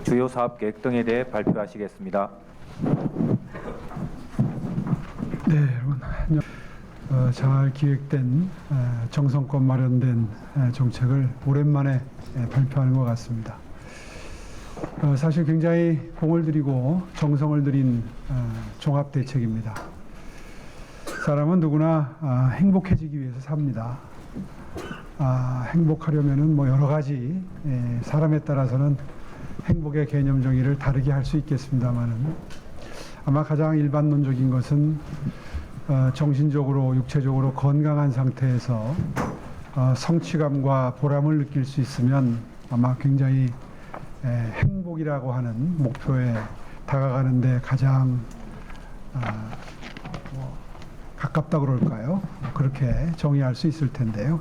주요 사업 계획 등에 대해 발표하시겠습니다. 네, 여러분. 잘 기획된 정성껏 마련된 정책을 오랜만에 발표하는 것 같습니다. 사실 굉장히 공을 들이고 정성을 들인 종합 대책입니다. 사람은 누구나 행복해지기 위해서 삽니다. 행복하려면은 뭐 여러 가지 사람에 따라서는 행복의 개념 정의를 다르게 할 수 있겠습니다만은 아마 가장 일반론적인 것은 정신적으로 육체적으로 건강한 상태에서 성취감과 보람을 느낄 수 있으면 아마 굉장히 행복이라고 하는 목표에 다가가는데 가장 가깝다 그럴까요? 그렇게 정의할 수 있을 텐데요.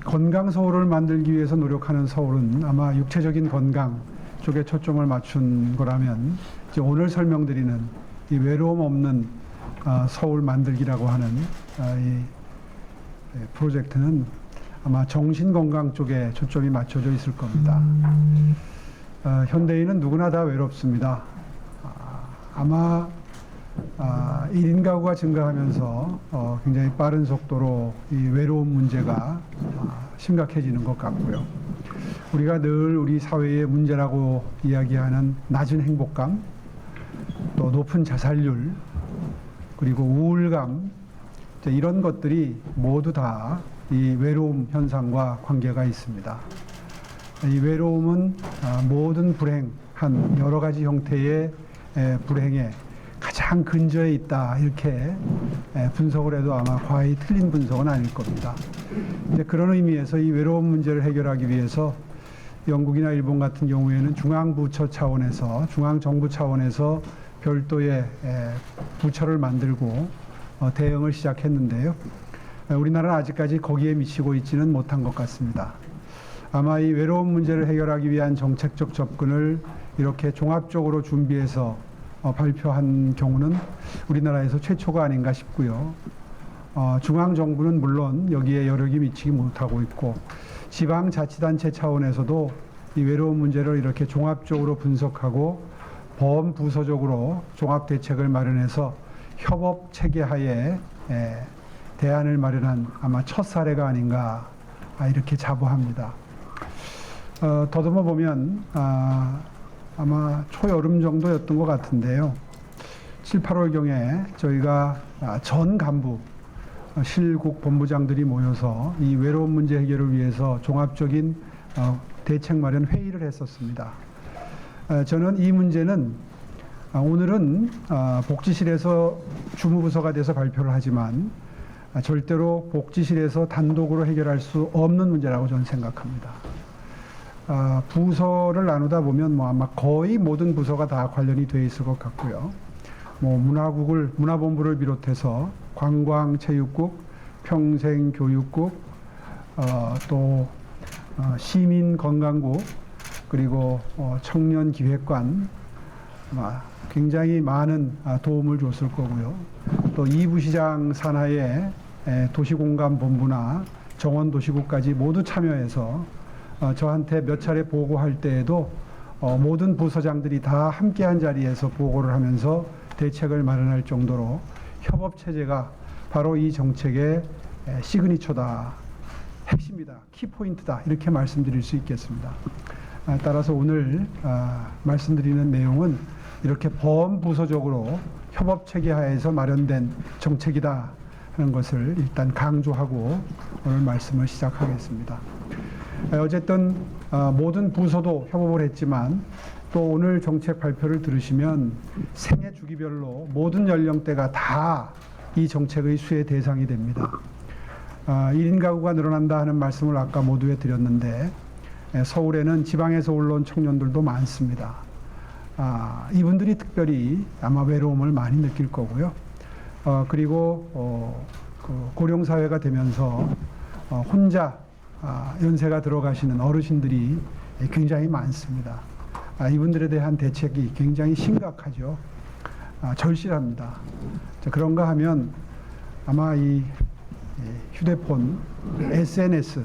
건강 서울을 만들기 위해서 노력하는 서울은 아마 육체적인 건강 쪽에 초점을 맞춘 거라면 이제 오늘 설명드리는 이 외로움 없는 서울 만들기라고 하는 이 프로젝트는 아마 정신 건강 쪽에 초점이 맞춰져 있을 겁니다. 현대인은 누구나 다 외롭습니다. 아마 1인 가구가 증가하면서 굉장히 빠른 속도로 이 외로움 문제가 심각해지는 것 같고요. 우리가 늘 우리 사회의 문제라고 이야기하는 낮은 행복감, 또 높은 자살률, 그리고 우울감, 이런 것들이 모두 다 이 외로움 현상과 관계가 있습니다. 이 외로움은 모든 불행한 여러 가지 형태의 불행에 가장 근저에 있다, 이렇게 분석을 해도 아마 과히 틀린 분석은 아닐 겁니다. 이제 그런 의미에서 이 외로움 문제를 해결하기 위해서 영국이나 일본 같은 경우에는 중앙부처 차원에서, 중앙정부 차원에서 별도의 부처를 만들고 대응을 시작했는데요. 우리나라는 아직까지 거기에 미치고 있지는 못한 것 같습니다. 아마 이 외로움 문제를 해결하기 위한 정책적 접근을 이렇게 종합적으로 준비해서 발표한 경우는 우리나라에서 최초가 아닌가 싶고요. 중앙정부는 물론 여기에 여력이 미치지 못하고 있고, 지방자치단체 차원에서도 이 외로움 문제를 이렇게 종합적으로 분석하고 범부서적으로 종합대책을 마련해서 협업 체계 하에 대안을 마련한 아마 첫 사례가 아닌가, 이렇게 자부합니다. 더듬어 보면 아마 초여름 정도였던 것 같은데요. 7, 8월경에 저희가 전 간부 실국 본부장들이 모여서 이 외로움 문제 해결을 위해서 종합적인 대책 마련 회의를 했었습니다. 저는 이 문제는 오늘은 복지실에서 주무부서가 돼서 발표를 하지만 절대로 복지실에서 단독으로 해결할 수 없는 문제라고 저는 생각합니다. 부서를 나누다 보면 뭐 아마 거의 모든 부서가 다 관련이 돼 있을 것 같고요. 뭐 문화본부를 비롯해서 관광체육국, 평생교육국, 또 시민건강국, 그리고 청년기획관, 굉장히 많은 도움을 줬을 거고요. 또 이부시장 산하의 도시공감본부나 정원도시국까지 모두 참여해서 저한테 몇 차례 보고할 때에도 모든 부서장들이 다 함께한 자리에서 보고를 하면서 대책을 마련할 정도로 협업체제가 바로 이 정책의 시그니처다, 핵심이다, 키포인트다, 이렇게 말씀드릴 수 있겠습니다. 따라서 오늘 말씀드리는 내용은 이렇게 범부서적으로 협업체계 하에서 마련된 정책이다 하는 것을 일단 강조하고 오늘 말씀을 시작하겠습니다. 어쨌든 모든 부서도 협업을 했지만 또 오늘 정책 발표를 들으시면 생애 주기별로 모든 연령대가 다 이 정책의 수혜 대상이 됩니다. 1인 가구가 늘어난다 하는 말씀을 아까 모두에 드렸는데 서울에는 지방에서 올라온 청년들도 많습니다. 이분들이 특별히 아마 외로움을 많이 느낄 거고요. 그리고 고령사회가 되면서 혼자 연세가 들어가시는 어르신들이 굉장히 많습니다. 이분들에 대한 대책이 굉장히 심각하죠. 절실합니다. 그런가 하면 아마 이 휴대폰, SNS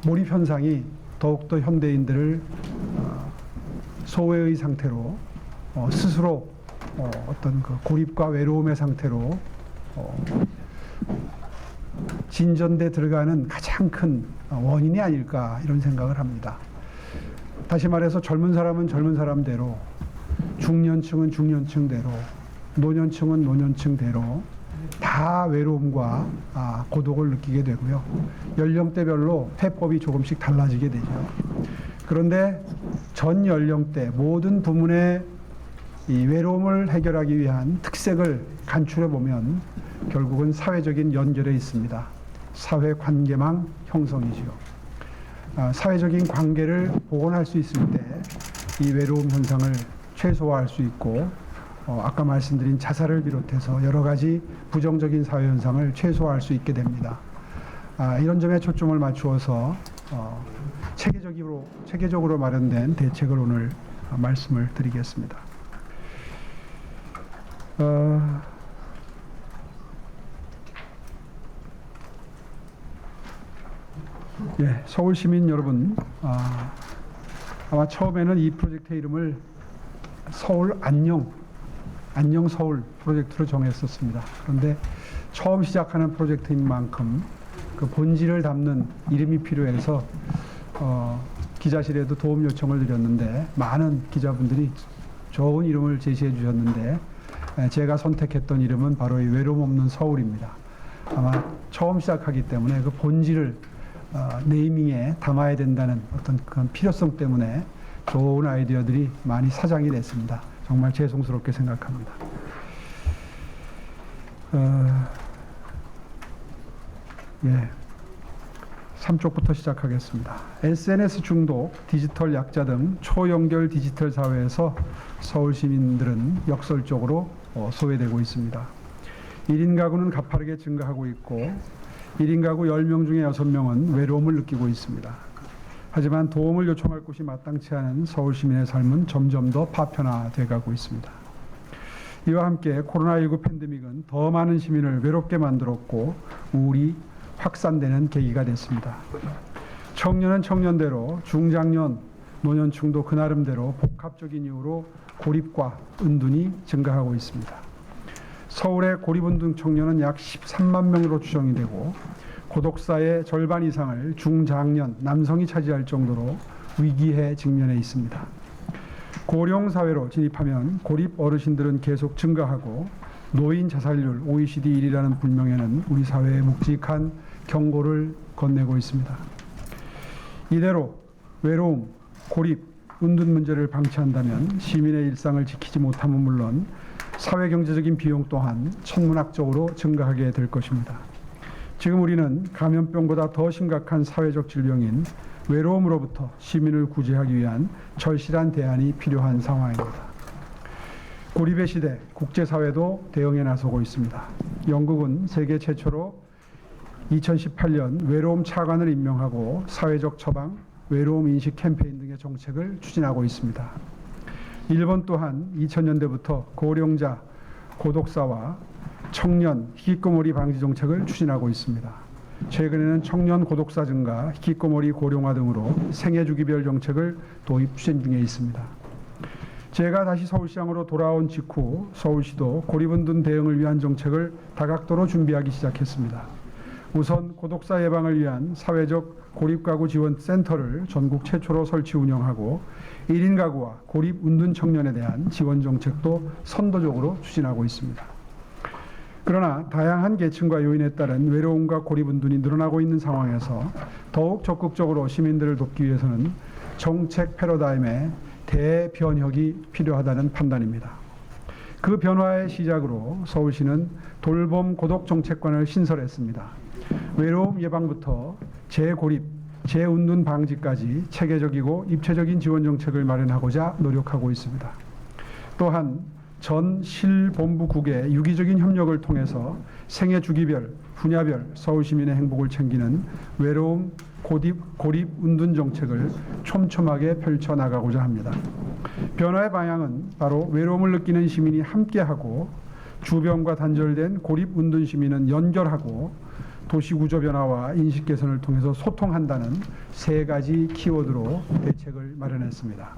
몰입 현상이 더욱더 현대인들을 소외의 상태로 스스로 어떤 그 고립과 외로움의 상태로 진전돼 들어가는 가장 큰 원인이 아닐까 이런 생각을 합니다. 다시 말해서 젊은 사람은 젊은 사람대로, 중년층은 중년층대로, 노년층은 노년층대로 다 외로움과 고독을 느끼게 되고요. 연령대별로 해법이 조금씩 달라지게 되죠. 그런데 전 연령대 모든 부문의 이 외로움을 해결하기 위한 특색을 간추려 보면 결국은 사회적인 연결에 있습니다. 사회 관계망 형성이지요. 사회적인 관계를 복원할 수 있을 때 이 외로움 현상을 최소화할 수 있고 아까 말씀드린 자살을 비롯해서 여러 가지 부정적인 사회 현상을 최소화할 수 있게 됩니다. 이런 점에 초점을 맞추어서 체계적으로 마련된 대책을 오늘 말씀을 드리겠습니다. 예, 서울 시민 여러분, 아마 처음에는 이 프로젝트 이름을 서울 안녕 서울 프로젝트로 정했었습니다. 그런데 처음 시작하는 프로젝트인 만큼 그 본질을 담는 이름이 필요해서 기자실에도 도움 요청을 드렸는데 많은 기자분들이 좋은 이름을 제시해 주셨는데 제가 선택했던 이름은 바로 이 외로움 없는 서울입니다. 아마 처음 시작하기 때문에 그 본질을 네이밍에 담아야 된다는 어떤 그런 필요성 때문에 좋은 아이디어들이 많이 사장이 됐습니다. 정말 죄송스럽게 생각합니다. 3쪽부터 시작하겠습니다. SNS 중독, 디지털 약자 등 초연결 디지털 사회에서 서울 시민들은 역설적으로 소외되고 있습니다. 1인 가구는 가파르게 증가하고 있고 1인 가구 10명 중에 6명은 외로움을 느끼고 있습니다. 하지만 도움을 요청할 곳이 마땅치 않은 서울 시민의 삶은 점점 더 파편화돼 가고 있습니다. 이와 함께 코로나19 팬데믹은 더 많은 시민을 외롭게 만들었고 우울이 확산되는 계기가 됐습니다. 청년은 청년대로, 중장년, 노년층도 그 나름대로 복합적인 이유로 고립과 은둔이 증가하고 있습니다. 서울의 고립은둔 청년은 약 13만 명으로 추정이 되고 고독사의 절반 이상을 중장년, 남성이 차지할 정도로 위기에 직면해 있습니다. 고령 사회로 진입하면 고립 어르신들은 계속 증가하고 노인 자살률 OECD 1위라는 불명예는 우리 사회에 묵직한 경고를 건네고 있습니다. 이대로 외로움, 고립, 은둔 문제를 방치한다면 시민의 일상을 지키지 못함은 물론 사회경제적인 비용 또한 천문학적으로 증가하게 될 것입니다. 지금 우리는 감염병보다 더 심각한 사회적 질병인 외로움으로부터 시민을 구제하기 위한 절실한 대안이 필요한 상황입니다. 고립의 시대, 국제사회도 대응에 나서고 있습니다. 영국은 세계 최초로 2018년 외로움 차관을 임명하고 사회적 처방, 외로움 인식 캠페인 등의 정책을 추진하고 있습니다. 일본 또한 2000년대부터 고령자, 고독사와 청년, 희귀꼬머리 방지 정책을 추진하고 있습니다. 최근에는 청년 고독사 증가, 희귀꼬머리 고령화 등으로 생애주기별 정책을 도입 추진 중에 있습니다. 제가 다시 서울시장으로 돌아온 직후 서울시도 고립은둔 대응을 위한 정책을 다각도로 준비하기 시작했습니다. 우선 고독사 예방을 위한 사회적 고립가구 지원센터를 전국 최초로 설치 운영하고 1인 가구와 고립 은둔 청년에 대한 지원 정책도 선도적으로 추진하고 있습니다. 그러나 다양한 계층과 요인에 따른 외로움과 고립 은둔이 늘어나고 있는 상황에서 더욱 적극적으로 시민들을 돕기 위해서는 정책 패러다임의 대변혁이 필요하다는 판단입니다. 그 변화의 시작으로 서울시는 돌봄 고독 정책관을 신설했습니다. 외로움 예방부터 재고립, 재은둔 방지까지 체계적이고 입체적인 지원 정책을 마련하고자 노력하고 있습니다. 또한 전 실본부국의 유기적인 협력을 통해서 생애 주기별, 분야별 서울시민의 행복을 챙기는 외로움, 고립, 은둔 정책을 촘촘하게 펼쳐나가고자 합니다. 변화의 방향은 바로 외로움을 느끼는 시민이 함께하고 주변과 단절된 고립 운둔 시민은 연결하고 도시 구조 변화와 인식 개선을 통해서 소통한다는 세 가지 키워드로 대책을 마련했습니다.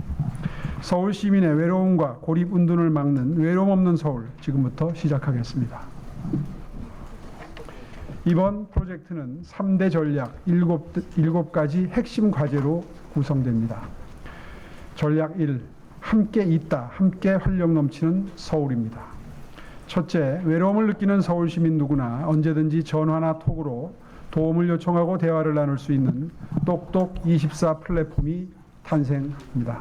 서울 시민의 외로움과 고립 운둔을 막는 외로움 없는 서울, 지금부터 시작하겠습니다. 이번 프로젝트는 3대 전략 7가지 핵심 과제로 구성됩니다. 전략 1, 함께 있다, 함께 활력 넘치는 서울입니다. 첫째, 외로움을 느끼는 서울 시민 누구나 언제든지 전화나 톡으로 도움을 요청하고 대화를 나눌 수 있는 똑똑24 플랫폼이 탄생합니다.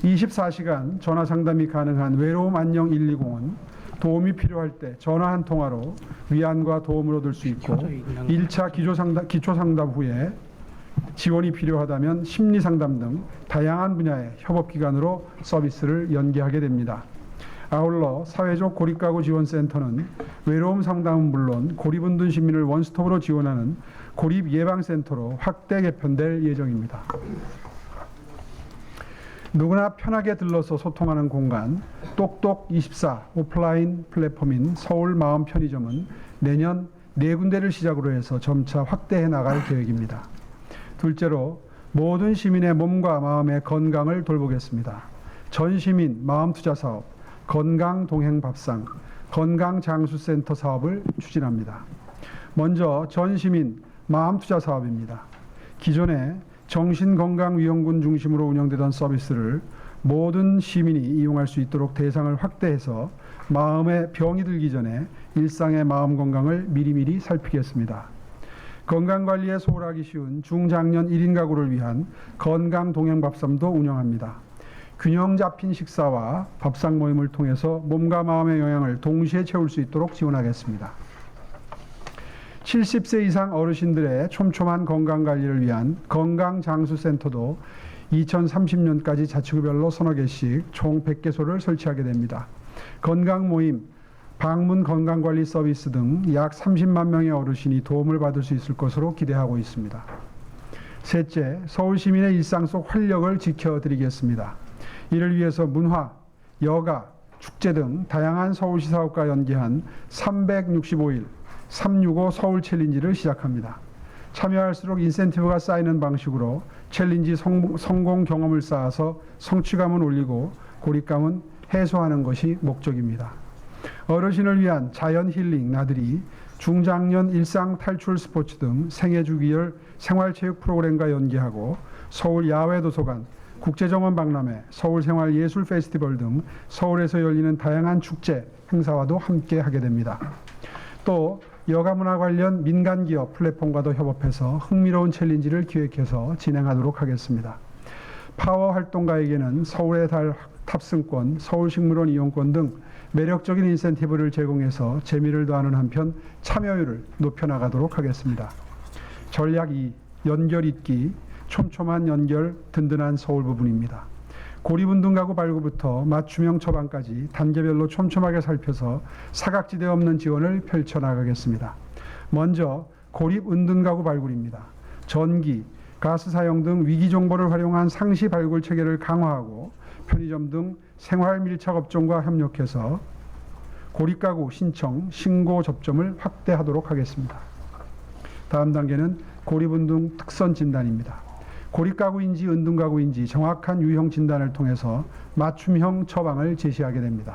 24시간 전화 상담이 가능한 외로움 안녕 120은 도움이 필요할 때 전화 한 통화로 위안과 도움을 얻을 수 있고 1차 기초 상담 후에 지원이 필요하다면 심리 상담 등 다양한 분야의 협업기관으로 서비스를 연계하게 됩니다. 아울러 사회적 고립가구 지원센터는 외로움 상담은 물론 고립운둔 시민을 원스톱으로 지원하는 고립예방센터로 확대 개편될 예정입니다. 누구나 편하게 들러서 소통하는 공간 똑똑24 오프라인 플랫폼인 서울 마음 편의점은 내년 4군데를 시작으로 해서 점차 확대해 나갈 계획입니다. 둘째로 모든 시민의 몸과 마음의 건강을 돌보겠습니다. 전 시민 마음투자 사업, 건강동행밥상, 건강장수센터 사업을 추진합니다. 먼저 전 시민 마음투자 사업입니다. 기존에 정신건강위원군 중심으로 운영되던 서비스를 모든 시민이 이용할 수 있도록 대상을 확대해서 마음에 병이 들기 전에 일상의 마음 건강을 미리미리 살피겠습니다. 건강관리에 소홀하기 쉬운 중장년 1인 가구를 위한 건강동행밥상도 운영합니다. 균형 잡힌 식사와 밥상 모임을 통해서 몸과 마음의 영양을 동시에 채울 수 있도록 지원하겠습니다. 70세 이상 어르신들의 촘촘한 건강관리를 위한 건강장수센터도 2030년까지 자치구별로 서너 개씩 총 100개소를 설치하게 됩니다. 건강모임, 방문 건강관리 서비스 등 약 30만 명의 어르신이 도움을 받을 수 있을 것으로 기대하고 있습니다. 셋째, 서울 시민의 일상 속 활력을 지켜드리겠습니다. 이를 위해서 문화, 여가, 축제 등 다양한 서울시 사업과 연계한 365일 365 서울 챌린지를 시작합니다. 참여할수록 인센티브가 쌓이는 방식으로 챌린지 성공 경험을 쌓아서 성취감은 올리고 고립감은 해소하는 것이 목적입니다. 어르신을 위한 자연 힐링 나들이, 중장년 일상 탈출 스포츠 등 생애주기열 생활체육 프로그램과 연계하고 서울 야외도서관, 국제정원 박람회, 서울생활예술 페스티벌 등 서울에서 열리는 다양한 축제, 행사와도 함께 하게 됩니다. 또 여가문화 관련 민간기업 플랫폼과도 협업해서 흥미로운 챌린지를 기획해서 진행하도록 하겠습니다. 파워 활동가에게는 서울의 달 탑승권, 서울식물원 이용권 등 매력적인 인센티브를 제공해서 재미를 더하는 한편 참여율을 높여나가도록 하겠습니다. 전략 2, 연결 잇기, 촘촘한 연결, 든든한 서울 부분입니다. 고립운둔 가구 발굴부터 맞춤형 처방까지 단계별로 촘촘하게 살펴서 사각지대 없는 지원을 펼쳐나가겠습니다. 먼저 고립운둔 가구 발굴입니다. 전기, 가스 사용 등 위기 정보를 활용한 상시 발굴 체계를 강화하고 편의점 등 생활 밀착 업종과 협력해서 고립가구 신청, 신고 접점을 확대하도록 하겠습니다. 다음 단계는 고립운둔 특선 진단입니다. 고립가구인지 은둔가구인지 정확한 유형 진단을 통해서 맞춤형 처방을 제시하게 됩니다.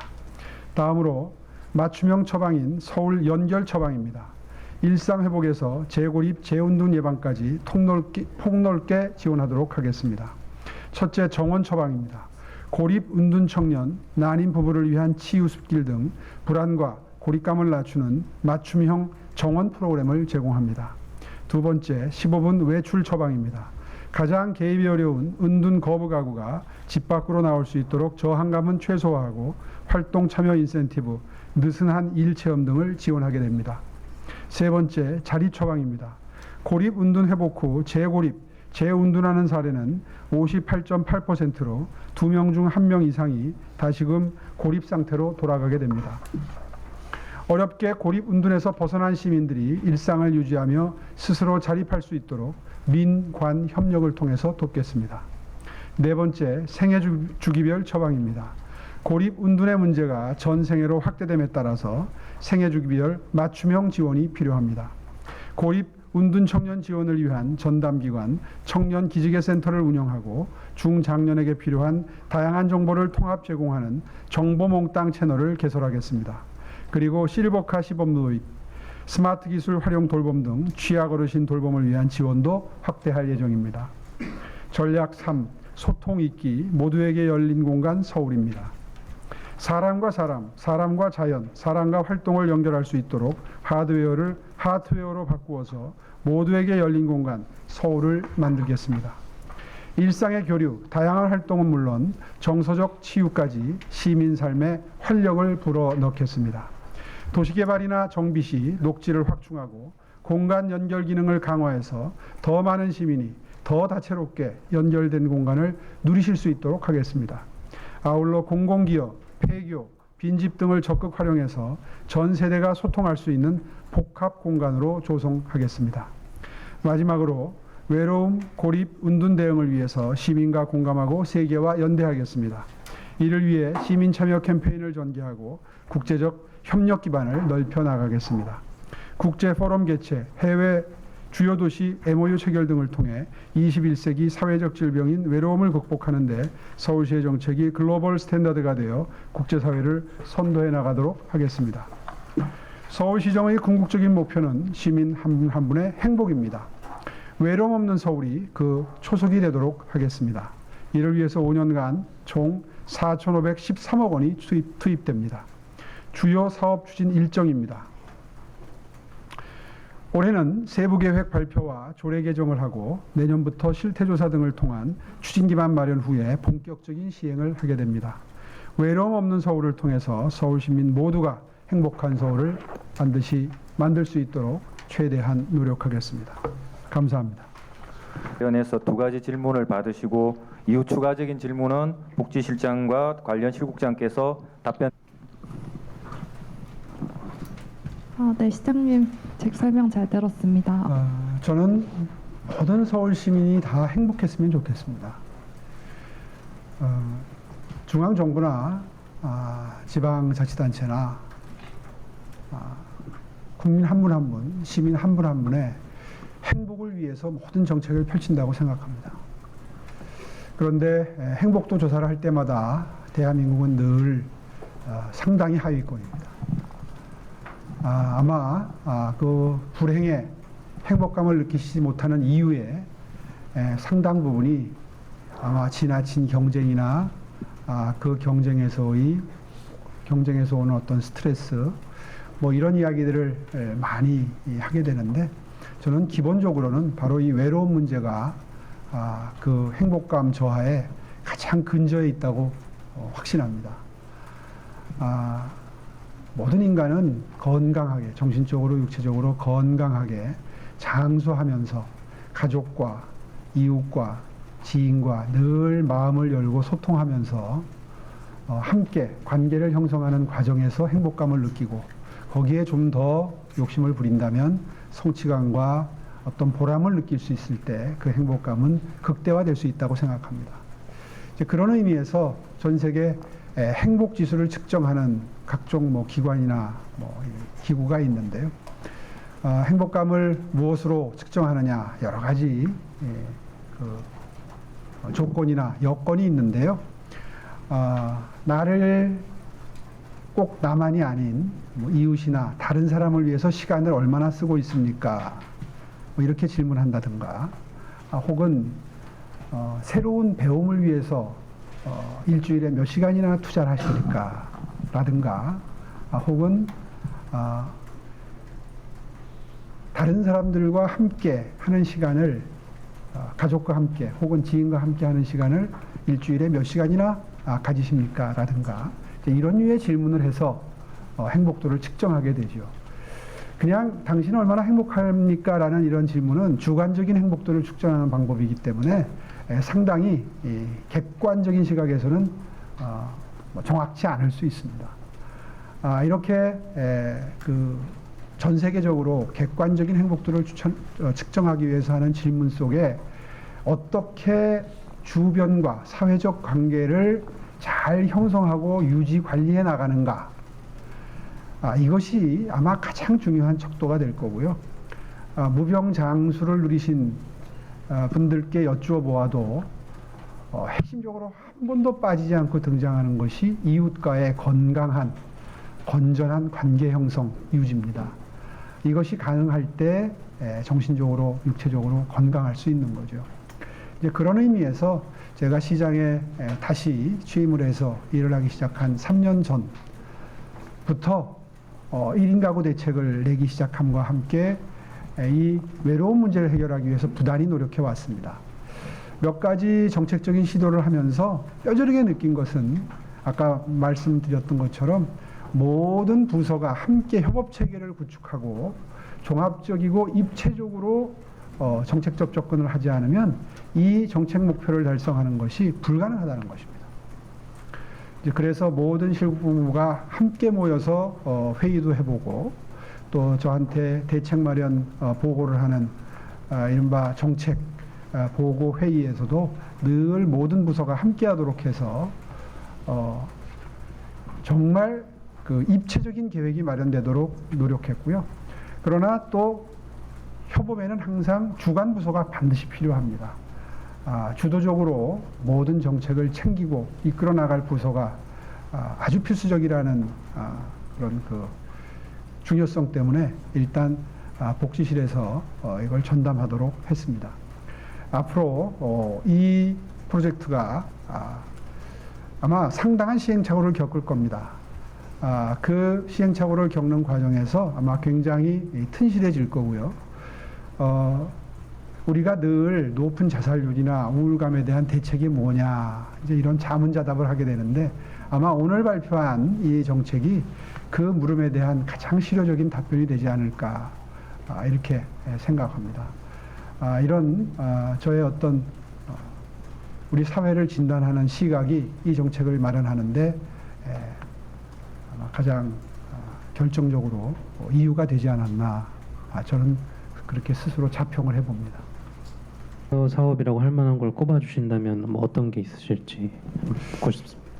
다음으로 맞춤형 처방인 서울 연결 처방입니다. 일상회복에서 재고립, 재운둔 예방까지 폭넓게 지원하도록 하겠습니다. 첫째, 정원 처방입니다. 고립, 운둔 청년, 난임 부부를 위한 치유 숲길 등 불안과 고립감을 낮추는 맞춤형 정원 프로그램을 제공합니다. 두 번째, 15분 외출 처방입니다. 가장 개입이 어려운 은둔 거부 가구가 집 밖으로 나올 수 있도록 저항감은 최소화하고 활동 참여 인센티브, 느슨한 일 체험 등을 지원하게 됩니다. 세 번째, 자리 처방입니다. 고립 운둔 회복 후 재고립, 재운둔하는 사례는 58.8%로 2명 중 1명 이상이 다시금 고립 상태로 돌아가게 됩니다. 어렵게 고립 운둔에서 벗어난 시민들이 일상을 유지하며 스스로 자립할 수 있도록 민관 협력을 통해서 돕겠습니다. 네 번째, 생애 주기별 처방입니다. 고립 운둔의 문제가 전 생애로 확대됨에 따라서 생애 주기별 맞춤형 지원이 필요합니다. 고립 운둔 청년 지원을 위한 전담기관 청년기지개 센터를 운영하고 중장년에게 필요한 다양한 정보를 통합 제공하는 정보몽땅 채널을 개설하겠습니다. 그리고 실버카 시범 도입, 스마트 기술 활용 돌봄 등 취약 어르신 돌봄을 위한 지원도 확대할 예정입니다. 전략 3. 소통 있기 모두에게 열린 공간 서울입니다. 사람과 사람, 사람과 자연, 사람과 활동을 연결할 수 있도록 하드웨어를 하트웨어로 바꾸어서 모두에게 열린 공간 서울을 만들겠습니다. 일상의 교류, 다양한 활동은 물론 정서적 치유까지 시민 삶에 활력을 불어넣겠습니다. 도시개발이나 정비 시 녹지를 확충하고 공간 연결 기능을 강화해서 더 많은 시민이 더 다채롭게 연결된 공간을 누리실 수 있도록 하겠습니다. 아울러 공공기업, 폐교, 빈집 등을 적극 활용해서 전 세대가 소통할 수 있는 복합 공간으로 조성하겠습니다. 마지막으로 외로움, 고립, 운둔 대응을 위해서 시민과 공감하고 세계와 연대하겠습니다. 이를 위해 시민 참여 캠페인을 전개하고 국제적 협력 기반을 넓혀 나가겠습니다. 국제 포럼 개최, 해외 주요 도시 MOU 체결 등을 통해 21세기 사회적 질병인 외로움을 극복하는 데 서울시의 정책이 글로벌 스탠다드가 되어 국제사회를 선도해 나가도록 하겠습니다. 서울시정의 궁극적인 목표는 시민 한 분 한 분의 행복입니다. 외로움 없는 서울이 그 초석이 되도록 하겠습니다. 이를 위해서 5년간 총 4,513억 원이 투입됩니다. 주요 사업 추진 일정입니다. 올해는 세부계획 발표와 조례 개정을 하고 내년부터 실태조사 등을 통한 추진기반 마련 후에 본격적인 시행을 하게 됩니다. 외로움 없는 서울을 통해서 서울 시민 모두가 행복한 서울을 반드시 만들 수 있도록 최대한 노력하겠습니다. 감사합니다. 위원회에서 2가지 질문을 받으시고 이후 추가적인 질문은 복지실장과 관련 실국장께서 답변. 네, 시장님 제 설명 잘 들었습니다. 저는 모든 서울 시민이 다 행복했으면 좋겠습니다. 중앙정부나 지방자치단체나 국민 한 분 한 분, 시민 한 분 한 분의 행복을 위해서 모든 정책을 펼친다고 생각합니다. 그런데 행복도 조사를 할 때마다 대한민국은 늘 상당히 하위권입니다. 아마 그 불행의 행복감을 느끼시지 못하는 이유에 상당 부분이 아마 지나친 경쟁이나 그 경쟁에서 오는 어떤 스트레스 뭐 이런 이야기들을 많이 하게 되는데 저는 기본적으로는 바로 이 외로움 문제가 그 행복감 저하에 가장 근저에 있다고 확신합니다. 모든 인간은 건강하게, 정신적으로, 육체적으로 건강하게 장수하면서 가족과 이웃과 지인과 늘 마음을 열고 소통하면서 함께 관계를 형성하는 과정에서 행복감을 느끼고 거기에 좀 더 욕심을 부린다면 성취감과 어떤 보람을 느낄 수 있을 때 그 행복감은 극대화될 수 있다고 생각합니다. 이제 그런 의미에서 전 세계 행복 지수를 측정하는 각종 뭐 기관이나 뭐 기구가 있는데요. 행복감을 무엇으로 측정하느냐 여러 가지 그 조건이나 여건이 있는데요. 나를 꼭 나만이 아닌 뭐 이웃이나 다른 사람을 위해서 시간을 얼마나 쓰고 있습니까? 뭐 이렇게 질문한다든가, 혹은 새로운 배움을 위해서 일주일에 몇 시간이나 투자를 하십니까? 라든가, 혹은 다른 사람들과 함께 하는 시간을 가족과 함께 혹은 지인과 함께 하는 시간을 일주일에 몇 시간이나 가지십니까? 라든가 이런 류의 질문을 해서 행복도를 측정하게 되죠. 그냥 당신은 얼마나 행복합니까? 라는 이런 질문은 주관적인 행복도를 측정하는 방법이기 때문에 상당히 객관적인 시각에서는 정확치 않을 수 있습니다. 이렇게 그 전 세계적으로 객관적인 행복도를 측정하기 위해서 하는 질문 속에 어떻게 주변과 사회적 관계를 잘 잘 형성하고 유지 관리해 나가는가? 이것이 아마 가장 중요한 척도가 될 거고요. 무병장수를 누리신 분들께 여쭈어 보아도 핵심적으로 한 번도 빠지지 않고 등장하는 것이 이웃과의 건강한, 건전한 관계 형성 유지입니다. 이것이 가능할 때 정신적으로, 육체적으로 건강할 수 있는 거죠. 이제 그런 의미에서 제가 시장에 다시 취임을 해서 일을 하기 시작한 3년 전부터 1인 가구 대책을 내기 시작함과 함께 이 외로움 문제를 해결하기 위해서 부단히 노력해 왔습니다. 몇 가지 정책적인 시도를 하면서 뼈저리게 느낀 것은 아까 말씀드렸던 것처럼 모든 부서가 함께 협업 체계를 구축하고 종합적이고 입체적으로 정책적 접근을 하지 않으면 이 정책 목표를 달성하는 것이 불가능하다는 것입니다. 그래서 모든 실무부가 함께 모여서 회의도 해보고 또 저한테 대책 마련 보고를 하는 이른바 정책 보고 회의에서도 늘 모든 부서가 함께하도록 해서 정말 그 입체적인 계획이 마련되도록 노력했고요. 그러나 또 협업에는 항상 주관 부서가 반드시 필요합니다. 주도적으로 모든 정책을 챙기고 이끌어 나갈 부서가 아주 필수적이라는 그런 그 중요성 때문에 일단 복지실에서 이걸 전담하도록 했습니다. 앞으로 이 프로젝트가 아마 상당한 시행착오를 겪을 겁니다. 그 시행착오를 겪는 과정에서 아마 굉장히 튼실해질 거고요. 우리가 늘 높은 자살률이나 우울감에 대한 대책이 뭐냐, 이제 이런 자문자답을 하게 되는데 아마 오늘 발표한 이 정책이 그 물음에 대한 가장 실효적인 답변이 되지 않을까, 이렇게 생각합니다. 이런 저의 어떤 우리 사회를 진단하는 시각이 이 정책을 마련하는데 아마 가장 결정적으로 이유가 되지 않았나, 저는 그렇게 스스로 자평을 해봅니다. 사업이라고 할 만한 걸 꼽아주신다면 뭐 어떤 게 있으실지 듣고 싶습니다.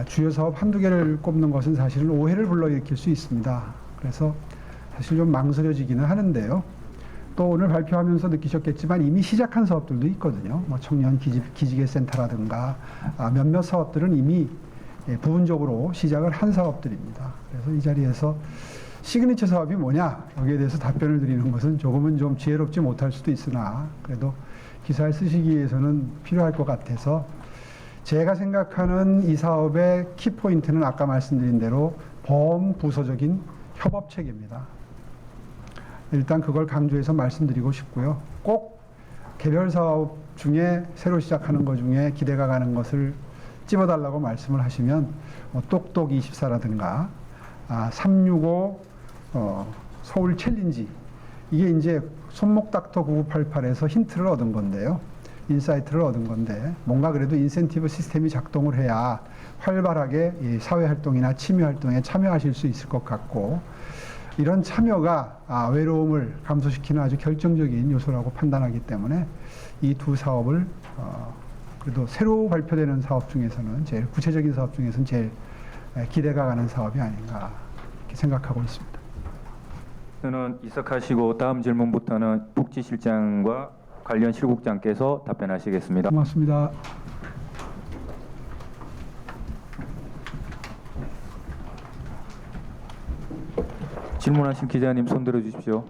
주요 사업 한두 개를 꼽는 것은 사실은 오해를 불러일으킬 수 있습니다. 그래서 사실 좀 망설여지기는 하는데요. 또 오늘 발표하면서 느끼셨겠지만 이미 시작한 사업들도 있거든요. 뭐 청년 기지개 센터라든가 몇몇 사업들은 이미 부분적으로 시작을 한 사업들입니다. 그래서 이 자리에서 시그니처 사업이 뭐냐, 여기에 대해서 답변을 드리는 것은 조금은 좀 지혜롭지 못할 수도 있으나 그래도 기사에 쓰시기 위해서는 필요할 것 같아서 제가 생각하는 이 사업의 키포인트는 아까 말씀드린 대로 범부서적인 협업 체계입니다. 일단 그걸 강조해서 말씀드리고 싶고요. 꼭 개별 사업 중에 새로 시작하는 것 중에 기대가 가는 것을 찝어달라고 말씀을 하시면 똑똑24라든가 365 서울 챌린지, 이게 이제 손목 닥터 9988에서 힌트를 얻은 건데요. 인사이트를 얻은 건데 뭔가 그래도 인센티브 시스템이 작동을 해야 활발하게 이 사회활동이나 취미활동에 참여하실 수 있을 것 같고, 이런 참여가 외로움을 감소시키는 아주 결정적인 요소라고 판단하기 때문에 이 두 사업을 그래도 새로 발표되는 사업 중에서는 제일 구체적인 사업 중에서는 제일 기대가 가는 사업이 아닌가 이렇게 생각하고 있습니다. 저는 이석하시고 다음 질문부터는 복지실장과 관련 실국장께서 답변하시겠습니다. 고맙습니다. 질문하신 기자님 손 들어 주십시오.